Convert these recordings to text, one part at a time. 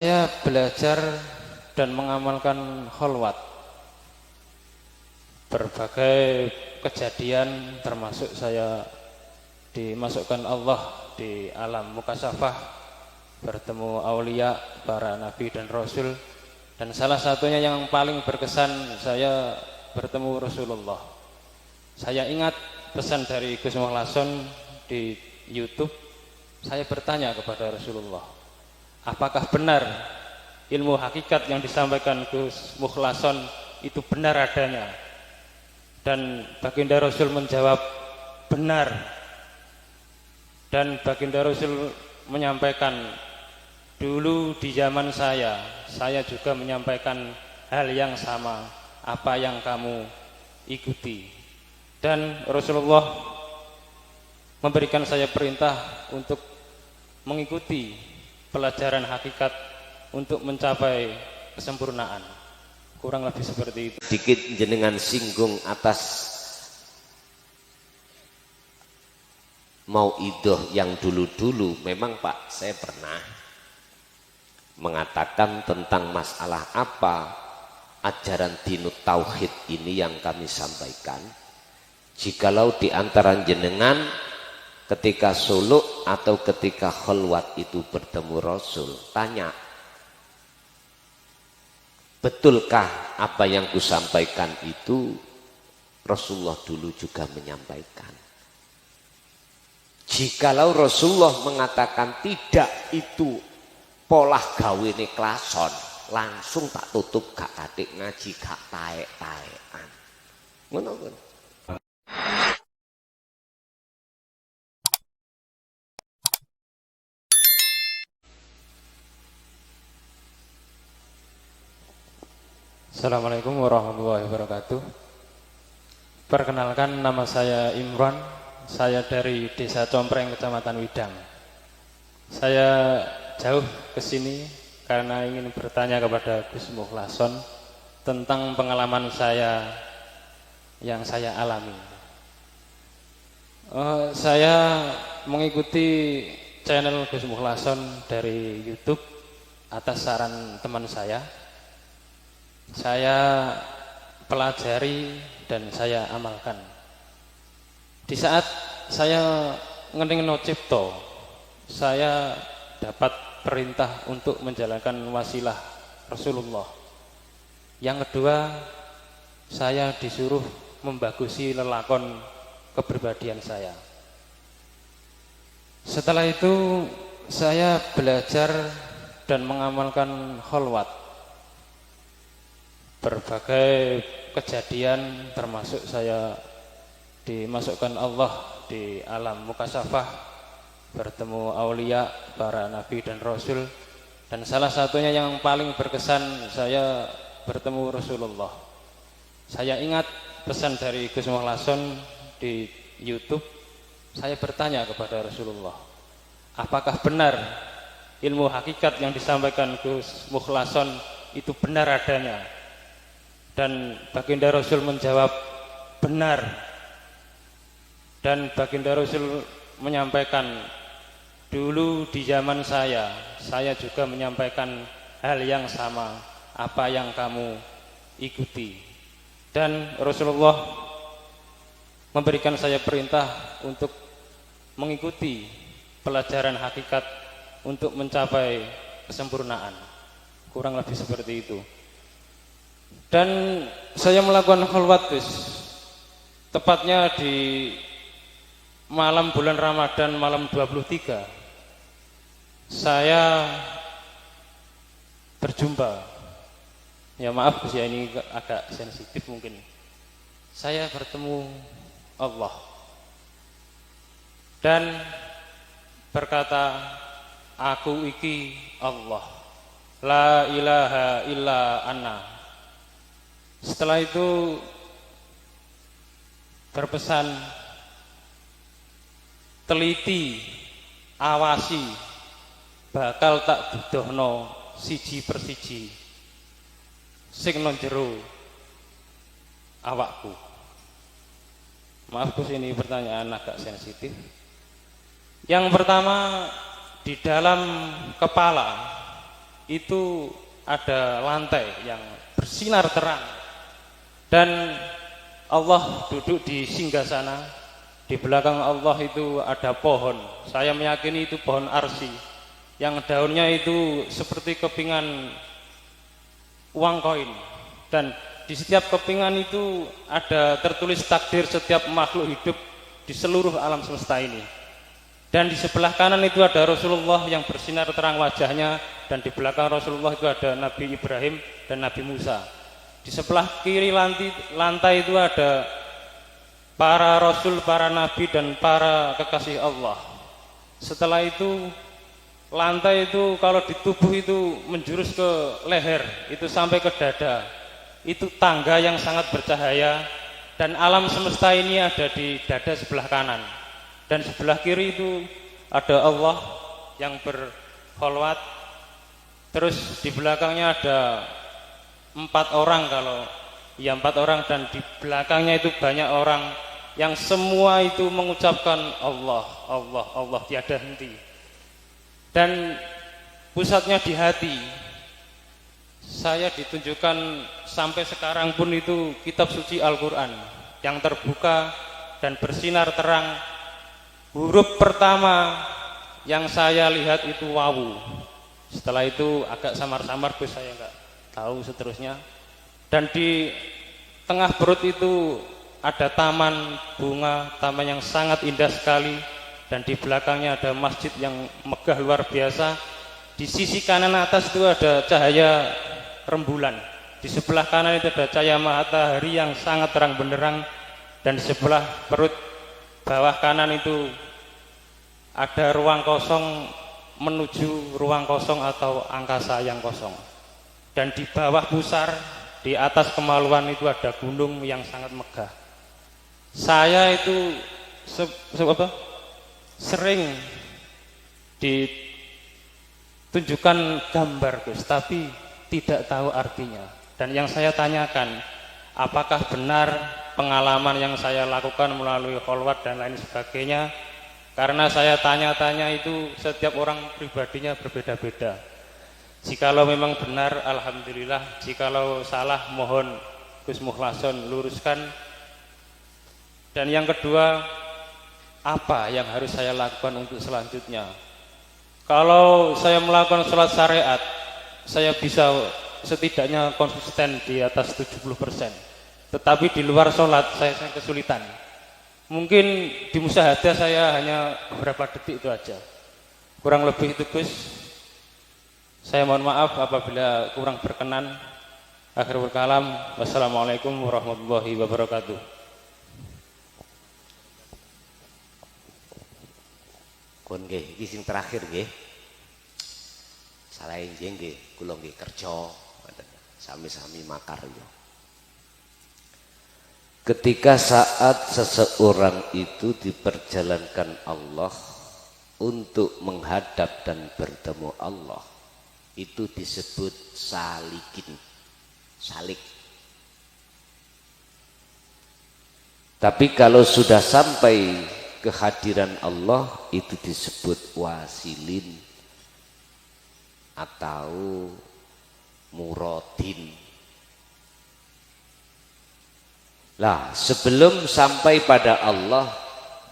Saya belajar dan mengamalkan kholwat. Berbagai kejadian termasuk saya dimasukkan Allah di alam mukasyafah, bertemu aulia, para nabi dan rasul, dan salah satunya yang paling berkesan saya bertemu Rasulullah. Saya ingat pesan dari Gus Mukhlason di YouTube. Saya bertanya kepada Rasulullah, apakah benar ilmu hakikat yang disampaikan Gus Mukhlason itu benar adanya? Dan baginda Rasul menjawab benar. Dan baginda Rasul menyampaikan, dulu di zaman saya juga menyampaikan hal yang sama apa yang kamu ikuti. Dan Rasulullah memberikan saya perintah untuk mengikuti pelajaran hakikat untuk mencapai kesempurnaan. Kurang lebih seperti itu. Dikit jenengan singgung atas mauidhah yang dulu-dulu. Memang Pak, saya pernah mengatakan tentang masalah apa ajaran dinut tauhid ini yang kami sampaikan. Jikalau di antara jenengan ketika suluk atau ketika kholwat itu bertemu Rasul, tanya, betulkah apa yang kusampaikan itu Rasulullah dulu juga menyampaikan? Jikalau Rasulullah mengatakan tidak, itu pola gawene klason, langsung tak tutup, gak katik ngaji, gak taek-taekan. Ngono kan? Assalamualaikum warahmatullahi wabarakatuh. Perkenalkan, nama saya Imran. Saya dari Desa Compreng, Kecamatan Widang. Saya jauh ke sini karena ingin bertanya kepada Gus Mukhlason tentang pengalaman saya yang saya alami. Saya mengikuti channel Gus Mukhlason dari YouTube atas saran teman saya. Saya pelajari dan saya amalkan. Di saat saya ngening cipto, saya dapat perintah untuk menjalankan wasilah Rasulullah. Yang kedua, saya disuruh membagusi lelakon kepribadian saya. Setelah itu saya belajar dan mengamalkan kholwat. Berbagai kejadian termasuk saya dimasukkan Allah di alam mukasyafah, bertemu aulia, para nabi dan rasul, dan salah satunya yang paling berkesan saya bertemu Rasulullah. Saya ingat pesan dari Gus Mukhlason di YouTube. Saya bertanya kepada Rasulullah, apakah benar ilmu hakikat yang disampaikan Gus Mukhlason itu benar adanya? Dan baginda Rasul menjawab benar. Dan baginda Rasul menyampaikan, dulu di zaman saya juga menyampaikan hal yang sama apa yang kamu ikuti. Dan Rasulullah memberikan saya perintah untuk mengikuti pelajaran hakikat untuk mencapai kesempurnaan. Kurang lebih seperti itu. Dan saya melakukan kholwat, tepatnya di malam bulan Ramadan, malam 23. Saya berjumpa, ya maaf Gus ya, ini agak sensitif mungkin. Saya bertemu Allah dan berkata, aku iki Allah, la ilaha illa ana. Setelah itu berpesan, teliti, awasi, bakal tak budohno siji persiji sing nang jero awakku. Maaf Gus, ini pertanyaan agak sensitif. Yang pertama, di dalam kepala itu ada lantai yang bersinar terang dan Allah duduk di singgasana. Di belakang Allah itu ada pohon. Saya meyakini itu pohon arsi yang daunnya itu seperti kepingan uang koin, dan di setiap kepingan itu ada tertulis takdir setiap makhluk hidup di seluruh alam semesta ini. Dan di sebelah kanan itu ada Rasulullah yang bersinar terang wajahnya, dan di belakang Rasulullah itu ada Nabi Ibrahim dan Nabi Musa. Di sebelah kiri lantai itu ada para Rasul, para Nabi dan para kekasih Allah. Setelah itu lantai itu kalau di tubuh itu menjurus ke leher, itu sampai ke dada. Itu tangga yang sangat bercahaya, dan alam semesta ini ada di dada sebelah kanan. Dan sebelah kiri itu ada Allah yang berkholwat. Terus di belakangnya ada 4 orang, dan di belakangnya itu banyak orang yang semua itu mengucapkan Allah, Allah, Allah tiada henti. Dan pusatnya di hati. Saya ditunjukkan sampai sekarang pun itu kitab suci Al-Quran yang terbuka dan bersinar terang. Huruf pertama yang saya lihat itu wawu. Setelah itu agak samar-samar, saya nggak tahu seterusnya. Dan di tengah perut itu ada taman bunga, taman yang sangat indah sekali. Dan di belakangnya ada masjid yang megah luar biasa. Di sisi kanan atas itu ada cahaya rembulan. Di sebelah kanan itu ada cahaya matahari yang sangat terang benderang. Dan di sebelah perut bawah kanan itu ada ruang kosong menuju ruang kosong atau angkasa yang kosong. Dan di bawah pusar, di atas kemaluan itu ada gunung yang sangat megah. Saya itu sering ditunjukkan gambar, Gus, tapi tidak tahu artinya. Dan yang saya tanyakan, apakah benar pengalaman yang saya lakukan melalui kholwat dan lain sebagainya? Karena saya tanya-tanya itu setiap orang pribadinya berbeda-beda. Jikalau memang benar, alhamdulillah. Jikalau salah, mohon Gus Mukhlason luruskan. Dan yang kedua, apa yang harus saya lakukan untuk selanjutnya? Kalau saya melakukan sholat syariat, saya bisa setidaknya konsisten di atas 70%. Tetapi di luar sholat saya kesulitan. Mungkin di musyahadah saya hanya beberapa detik itu aja. Kurang lebih itu, Gus. Saya mohon maaf apabila kurang berkenan. Akhirul kalam. Wassalamualaikum warahmatullahi wabarakatuh. Pun nggih, iki sing terakhir nggih. Salah nggih, kula nggih kerja sami-sami makar yo. Ketika saat seseorang itu diperjalankan Allah untuk menghadap dan bertemu Allah, itu disebut salikin, salik. Tapi kalau sudah sampai kehadiran Allah, itu disebut wasilin atau muradin. Lah, sebelum sampai pada Allah,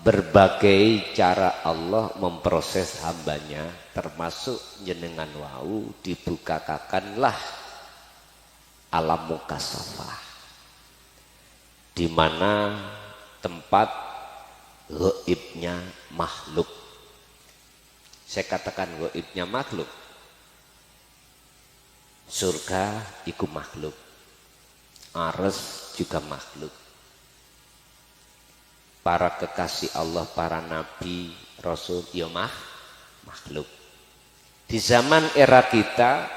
berbagai cara Allah memproses hambanya, termasuk jenengan wau dibukakanlah alam mukasafah, di mana tempat gaibnya makhluk. Saya katakan gaibnya makhluk. Surga itu makhluk, ares juga makhluk. Para kekasih Allah, para nabi, rasul, ya makhluk. Di zaman era kita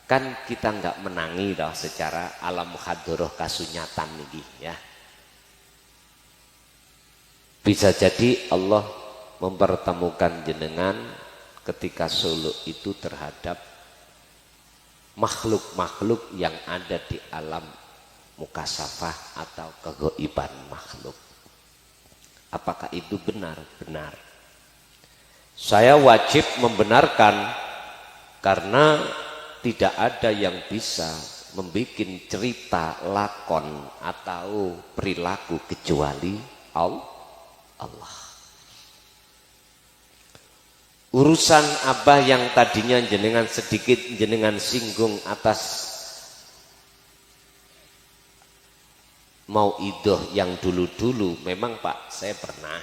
kan kita nggak menangi dah secara alam muhadharah kasunyatan nih ya. Bisa jadi Allah mempertemukan jenengan ketika suluk itu terhadap makhluk-makhluk yang ada di alam mukasafah atau kegaiban makhluk. Apakah itu benar? Benar. Saya wajib membenarkan karena tidak ada yang bisa membuat cerita, lakon atau perilaku kecuali Allah. Urusan abah yang tadinya jenengan sedikit jenengan singgung atas mau idoh yang dulu-dulu, memang Pak saya pernah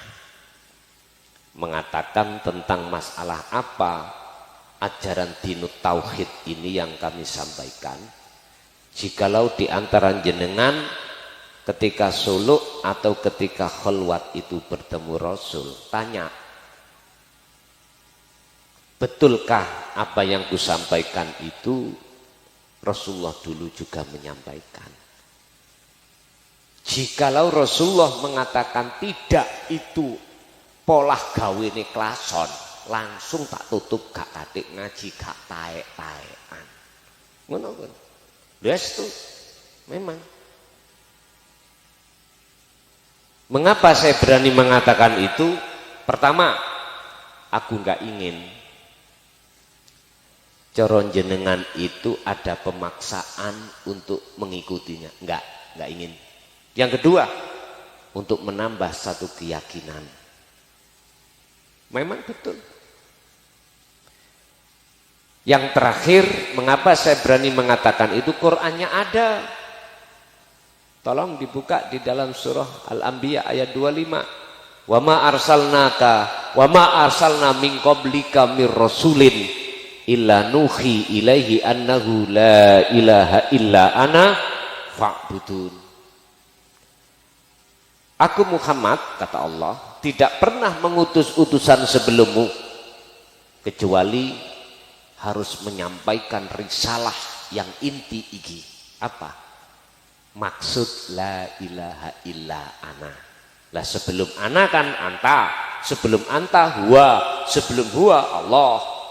mengatakan tentang masalah apa ajaran dinut tauhid ini yang kami sampaikan. Jikalau di antara jenengan ketika suluk atau ketika khalwat itu bertemu Rasul, tanya, betulkah apa yang kusampaikan itu Rasulullah dulu juga menyampaikan? Jikalau Rasulullah mengatakan tidak, itu pola gawe ini klason, langsung tak tutup, gak katik ngaji, gak taek-taekan. Ngono kan? Itu memang. Mengapa saya berani mengatakan itu? Pertama, aku gak ingin coron jenengan itu ada pemaksaan untuk mengikutinya. Enggak ingin. Yang kedua, untuk menambah satu keyakinan. Memang betul. Yang terakhir, mengapa saya berani mengatakan itu? Qur'annya ada. Tolong dibuka di dalam surah Al-Anbiya ayat 25. Wa ma arsalna min qablika mir rasulin illa nuhi ilaihi annahu la ilaha illa ana fa'budun. Aku Muhammad, kata Allah, tidak pernah mengutus utusan sebelummu kecuali harus menyampaikan risalah yang inti iki. Apa? Maksud la ilaha illa ana. Lah sebelum ana kan anta, sebelum anta huwa, sebelum huwa Allah.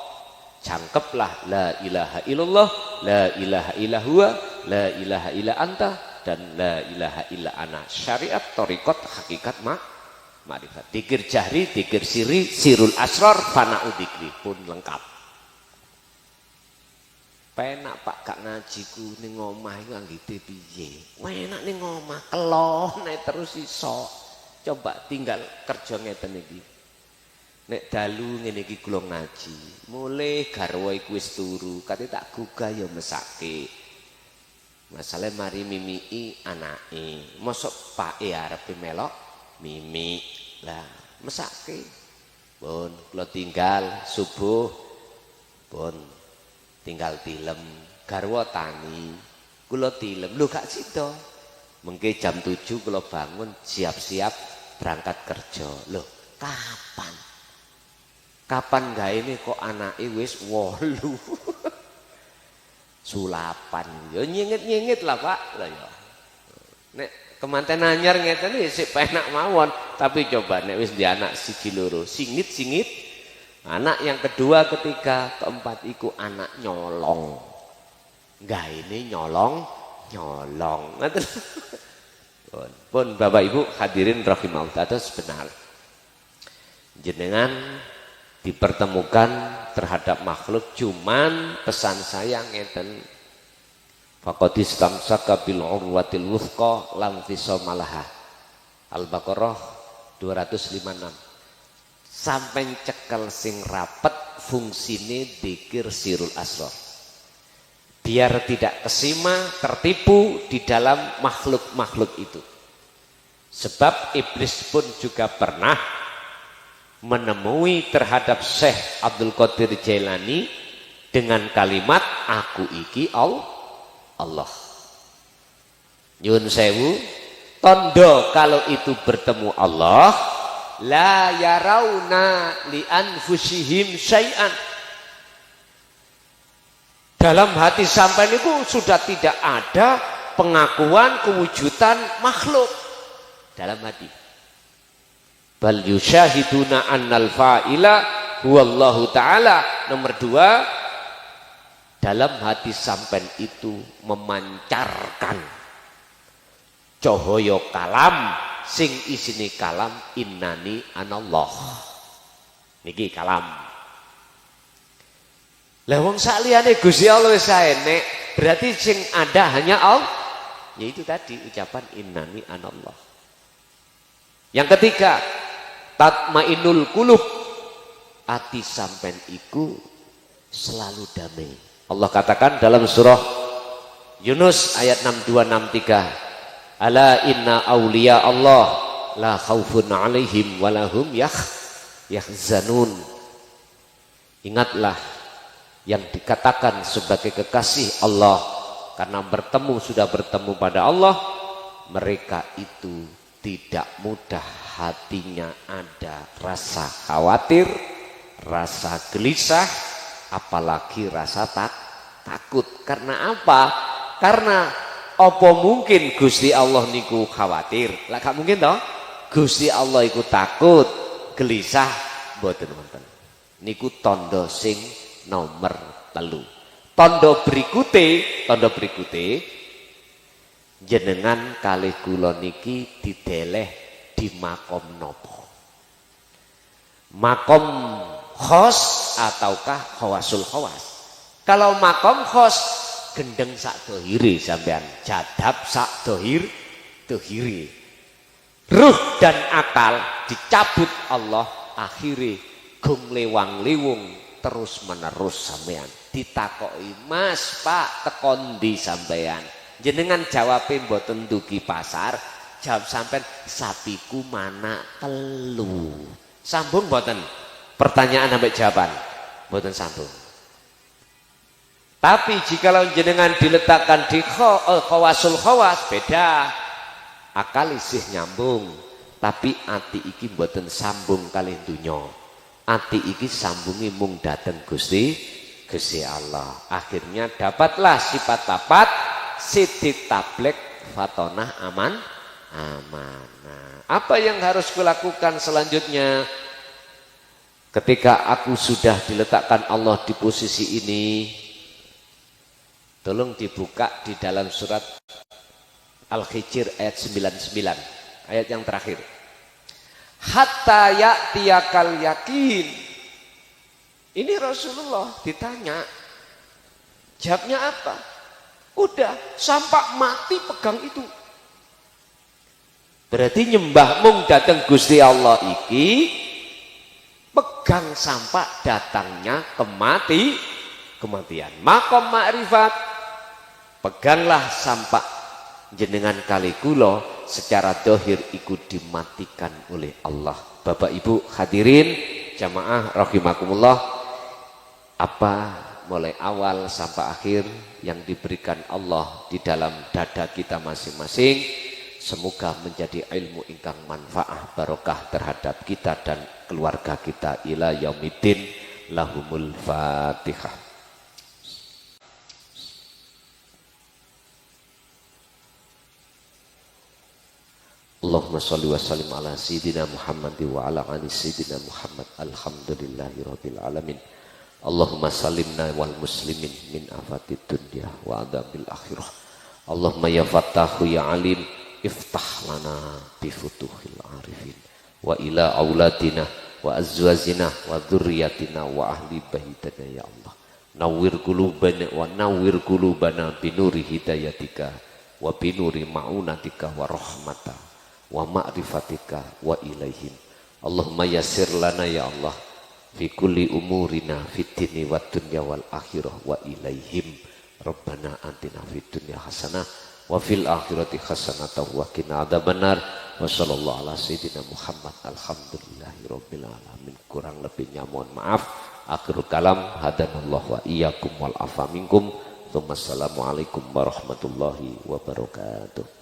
Cangkeplah la ilaha illallah, la ilaha illa huwa, la ilaha illa anta, dan la ilaha illa ana. Syariat, thariqat, hakikat, ma'rifat. Dzikir jahri, dzikir sirri, sirul asrar, fana'u dzikri pun lengkap. Penak Pak gak ngajiku ning omah iku anggite piye? Enak ning omah kelone terus iso. Coba tinggal kerja ngeten iki. Nek dalu ngene iki kula ngaji, mulai garwa iku wis turu, kate tak gugah ya mesake. Masalah mari mimii anake, mosok pake arepe melok mimi. Lah, mesake. Pun kula tinggal subuh, pun tinggal tilem, garwa tani, kula tilem. Lho gak sida. Mengke jam 7 kula bangun siap-siap berangkat kerja. Loh, kapan? Kapan gaene kok anake wis 8? Sulapan. Ya nyengit-nyengit lah Pak. Lah ya. Nek kemanten anyar ngeten iki sik penak mawon, tapi coba nek wis di anak siji loro, singit-singit. Anak yang kedua, ketiga, keempat iku anak nyolong. Gaene nyolong. Ngoten. Pun Bapak Ibu hadirin rahimahullah, dados benar. Jenengan dipertemukan terhadap makhluk, cuman pesan saya ngeten, faqadis tamsaka bil urwatil wuthqa lam fisomalaha. Al-Baqarah 256. Sampai cekel sing rapet fungsine dzikir sirul asrar, biar tidak kesima tertipu di dalam makhluk-makhluk itu. Sebab iblis pun juga pernah menemui terhadap Syekh Abdul Qadir Jailani dengan kalimat aku iki Allah. Nyun sewu, tondo kalau itu bertemu Allah, la yarawna li anfusihim syai'an. Dalam hati sampai itu sudah tidak ada pengakuan kewujudan makhluk dalam hati. Bal yusyahiduna annal fa'ila huwallahu ta'ala. Nomor 2, dalam hati sampean itu memancarkan cahaya kalam sing isine kalam innani anallah. Niki kalam. Lah wong saliyane Gusti Allah wis enek, berarti sing ada hanya Allah. Yaitu tadi ucapan innani anallah. Yang ketiga, tatmainul qulub. Ati sampean iku selalu damai. Allah katakan dalam surah Yunus ayat 6263, ala inna awliya Allah la khaufun alaihim walahum yahzanun. Ingatlah yang dikatakan sebagai kekasih Allah, karena sudah bertemu pada Allah, mereka itu tidak mudah hatinya ada rasa khawatir, rasa gelisah, apalagi rasa takut. Karena apa? Karena apa mungkin Gusti Allah niku khawatir? Lah gak mungkin toh. Gusti Allah iku takut, gelisah, mboten wonten. Niku tondo sing nomor 3. Tondo berikute jenengan kalih kula niki dideleh di makom nopo? Makom khos ataukah khawasul khawas? Kalau makom khos, gendeng sak dohiri sampean, jadab sak dohiri. Ruh dan akal dicabut Allah, akhirnya gung lewang liwung terus menerus sampean. Ditakoki, Mas Pak tekondi sampean, jenengan jawabin mboten dugi pasar, jawab sampean sapiku mana telu. Sambung mboten? Pertanyaan sampai jawaban mboten sambung. Tapi jikalau jenengan diletakkan di khawasul khawas, beda. Akal isih nyambung, tapi ati iki mboten sambung kalih dunya. Ati iki sambungi mung dateng Gusti Allah. Akhirnya dapatlah sifat tapat sidik tablek fatonah amanah. Apa yang harus kulakukan selanjutnya? Ketika aku sudah diletakkan Allah di posisi ini, tolong dibuka di dalam surat Al-Hijr ayat 99, ayat yang terakhir. Hatta ya'tiyakal yakin. Ini Rasulullah ditanya, jawabnya apa? Udah sampai mati pegang itu. Berarti nyembah mung datang Gusti Allah iki pegang sampai datangnya kematian. Makom ma'rifat, peganglah sampai jenengan kali kula secara dohir ikut dimatikan oleh Allah. Bapak Ibu hadirin jamaah rahimakumullah, apa mulai awal sampai akhir yang diberikan Allah di dalam dada kita masing-masing, semoga menjadi ilmu ingkang manfaah barokah terhadap kita dan keluarga kita ila yaumiddin. Lahumul Fatihah. Allahumma sholli wa sallim ala sayyidina Muhammad wa ala ali sayyidina Muhammad. Alhamdulillahi rabbil alamin. Allahumma salimna wal muslimin min afatid dunya wa adabil akhirah. Allahumma ya fattahu ya alim, iftah lana bi futuhil arifin wa ila auladina wa azwajina wa dzurriyyatina wa ahli baitina ya Allah. Nawwir qulubana bi nuri hidayatika wa bi nuri ma'unatika wa rahmata wa ma'rifatika wa ilaihim. Allahumma yassir lana ya Allah fi kulli umurina fid dini wad dunya wal akhirah wa ilaihim. Rabbana atina fid dunya hasanah wa fil akhirati hasanah wa qina adzabannar. Wa sallallahu ala sayyidina Muhammad. Alhamdulillahi rabbil alamin. Kurang lebihnya mohon maaf. Akhirul kalam, hadanallahu wa iyyakum wal afa minkum. Assalamualaikum warahmatullahi wabarakatuh.